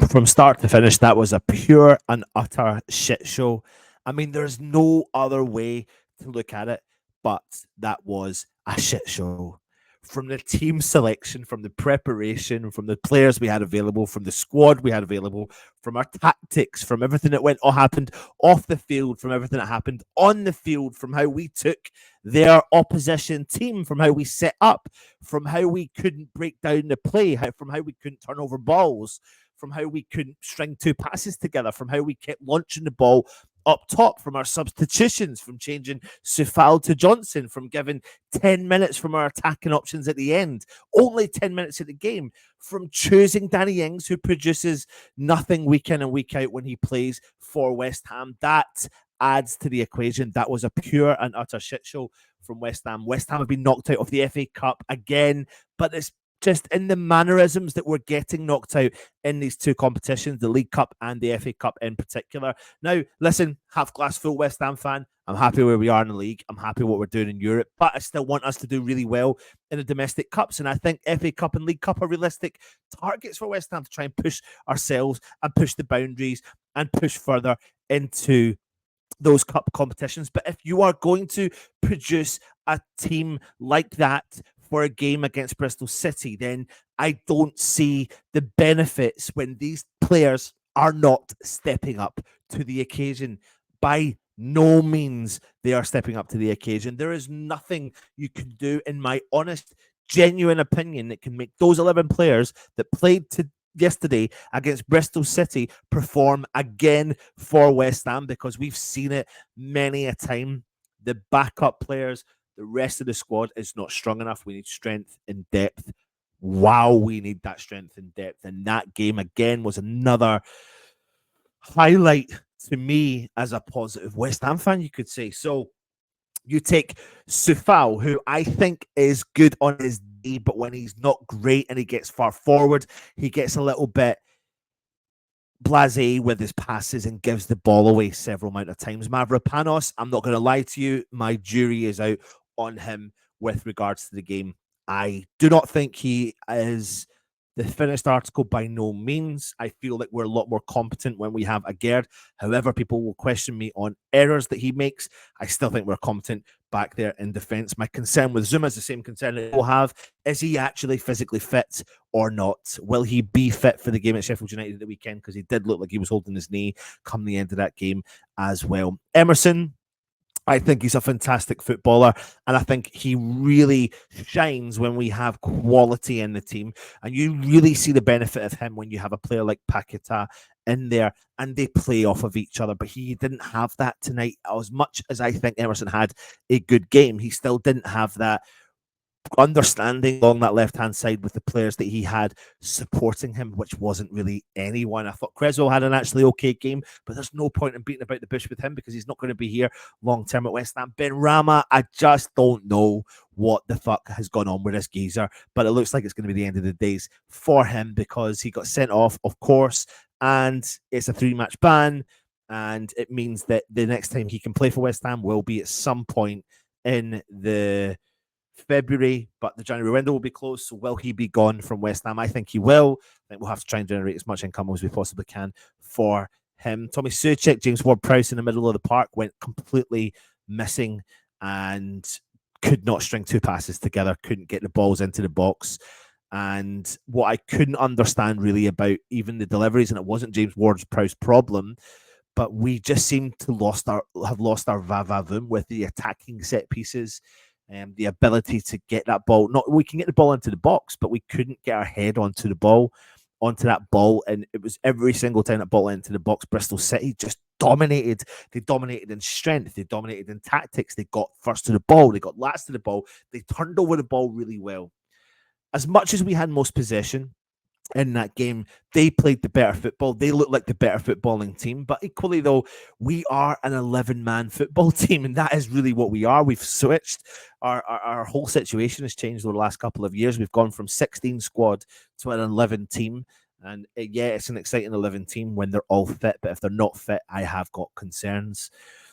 from start to finish, that was a pure and utter shit show. I mean, there's no other way to look at it, but that was a shit show. From the team selection, from the preparation, from the players we had available, from the squad we had available, from our tactics, from everything that went or happened off the field, from everything that happened on the field, from how we took their opposition team, from how we set up, from how we couldn't break down the play, from how we couldn't turn over balls, from how we couldn't string two passes together, from how we kept launching the ball up top, from our substitutions, from changing Sufal to Johnson, from giving 10 minutes from our attacking options at the end, only 10 minutes of the game, from choosing Danny Ings, who produces nothing week in and week out when he plays for West Ham. That adds to the equation. That was a pure and utter shit show from West Ham. West Ham have been knocked out of the FA Cup again, but it's just in the mannerisms that we're getting knocked out in these two competitions, the League Cup and the FA Cup in particular. Now, listen, half glass full West Ham fan. I'm happy where we are in the league. I'm happy what we're doing in Europe, but I still want us to do really well in the domestic cups. And I think FA Cup and League Cup are realistic targets for West Ham to try and push ourselves and push the boundaries and push further into those cup competitions. But if you are going to produce a team like that for a game against Bristol City, then I don't see the benefits when these players are not stepping up to the occasion. By no means they are stepping up to the occasion. There is nothing you can do, in my honest, genuine opinion, that can make those 11 players that played yesterday against Bristol City perform again for West Ham, because we've seen it many a time. The backup players, the rest of the squad is not strong enough. We need strength and depth. Wow, we need that strength and depth. And that game again was another highlight to me as a positive West Ham fan, you could say. So you take Sufal, who I think is good on his day, but when he's not great and he gets far forward, he gets a little bit blasé with his passes and gives the ball away several amount of times. Mavropanos, I'm not going to lie to you, my jury is out on him with regards to the game. I do not think he is the finished article by no means. I feel like we're a lot more competent when we have Agerd. However, people will question me on errors that he makes. I still think we're competent back there in defence. My concern with Zuma is the same concern that we'll have. Is he actually physically fit or not? Will he be fit for the game at Sheffield United at the weekend? Because he did look like he was holding his knee come the end of that game as well. Emerson, I think he's a fantastic footballer, and I think he really shines when we have quality in the team. And you really see the benefit of him when you have a player like Paqueta in there and they play off of each other. But he didn't have that tonight. As much as I think Emerson had a good game, he still didn't have that understanding along that left-hand side with the players that he had supporting him, which wasn't really anyone. I thought Creswell had an actually okay game, but there's no point in beating about the bush with him because he's not going to be here long-term at West Ham. Ben Rama, I just don't know what the fuck has gone on with this geezer, but it looks like it's going to be the end of the days for him because he got sent off, of course, and it's a 3-match ban, and it means that the next time he can play for West Ham will be at some point in the February, but the January window will be closed. So will he be gone from West Ham? I think he will. I think we'll have to try and generate as much income as we possibly can for him. Tommy Suchek, James Ward-Prowse in the middle of the park went completely missing and could not string two passes together, couldn't get the balls into the box. And what I couldn't understand really about even the deliveries, and it wasn't James Ward-Prowse's problem, but we just seem to have lost our va-va-voom with the attacking set pieces. The ability to get that ball. We can get the ball into the box, but we couldn't get our head onto that ball. And it was every single time that ball into the box, Bristol City just dominated. They dominated in strength. They dominated in tactics. They got first to the ball. They got last to the ball. They turned over the ball really well. As much as we had most possession in that game, they played the better football. They looked like the better footballing team. But equally, though, we are an 11-man football team, and that is really what we are. We've switched. Our whole situation has changed over the last couple of years. We've gone from 16 squad to an 11 team. And yeah, it's an exciting 11 team when they're all fit. But if they're not fit, I have got concerns.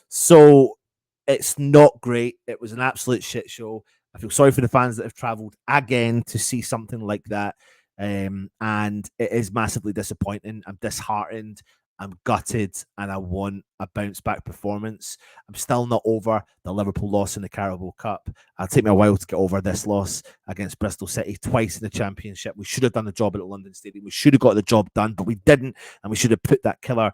So it's not great. It was an absolute shit show. I feel sorry for the fans that have travelled again to see something like that. And it is massively disappointing. I'm disheartened. I'm gutted, and I want a bounce back performance. I'm still not over the Liverpool loss in the Carabao Cup. It'll take me a while to get over this loss against Bristol City twice in the Championship. We should have done the job at the London Stadium. We should have got the job done, but we didn't, and we should have put that killer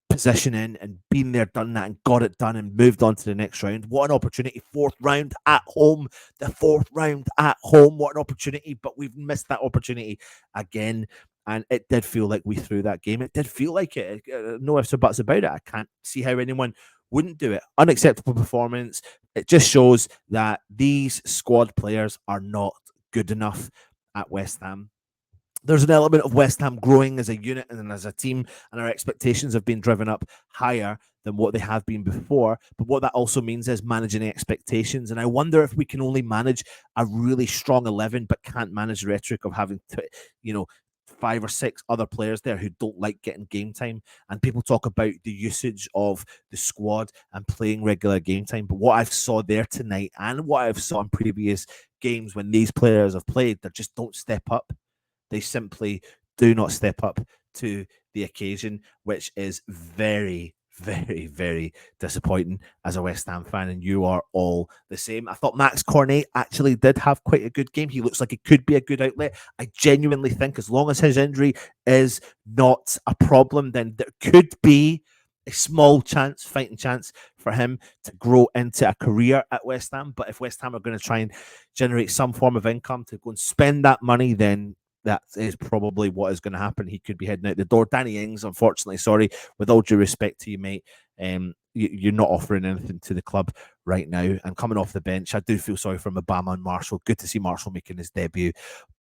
position in and been there, done that, and got it done and moved on to the next round. What an opportunity. Fourth round at home. The fourth round at home. What an opportunity. But we've missed that opportunity again. And it did feel like we threw that game. It did feel like it. No ifs or buts about it. I can't see how anyone wouldn't do it. Unacceptable performance. It just shows that these squad players are not good enough at West Ham. There's an element of West Ham growing as a unit and as a team, and our expectations have been driven up higher than what they have been before. But what that also means is managing expectations. And I wonder if we can only manage a really strong 11, but can't manage the rhetoric of having to, 5 or 6 other players there who don't like getting game time. And people talk about the usage of the squad and playing regular game time. But what I've saw there tonight and what I've saw in previous games when these players have played, they just don't step up. They simply do not step up to the occasion, which is very, very, very disappointing as a West Ham fan, and you are all the same. I thought Max Cornet actually did have quite a good game. He looks like he could be a good outlet. I genuinely think as long as his injury is not a problem, then there could be a small chance, fighting chance for him to grow into a career at West Ham. But if West Ham are going to try and generate some form of income to go and spend that money, then that is probably what is going to happen. He could be heading out the door. Danny Ings, unfortunately, sorry, with all due respect to you, mate, you're not offering anything to the club right now. And coming off the bench, I do feel sorry for Obama and Marshall. Good to see Marshall making his debut.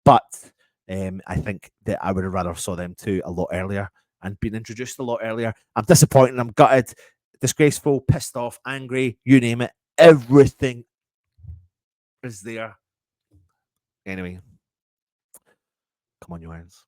But I think that I would have rather saw them two a lot earlier and been introduced a lot earlier. I'm disappointed. I'm gutted, disgraceful, pissed off, angry, you name it. Everything is there. Anyway. Come on, you irons.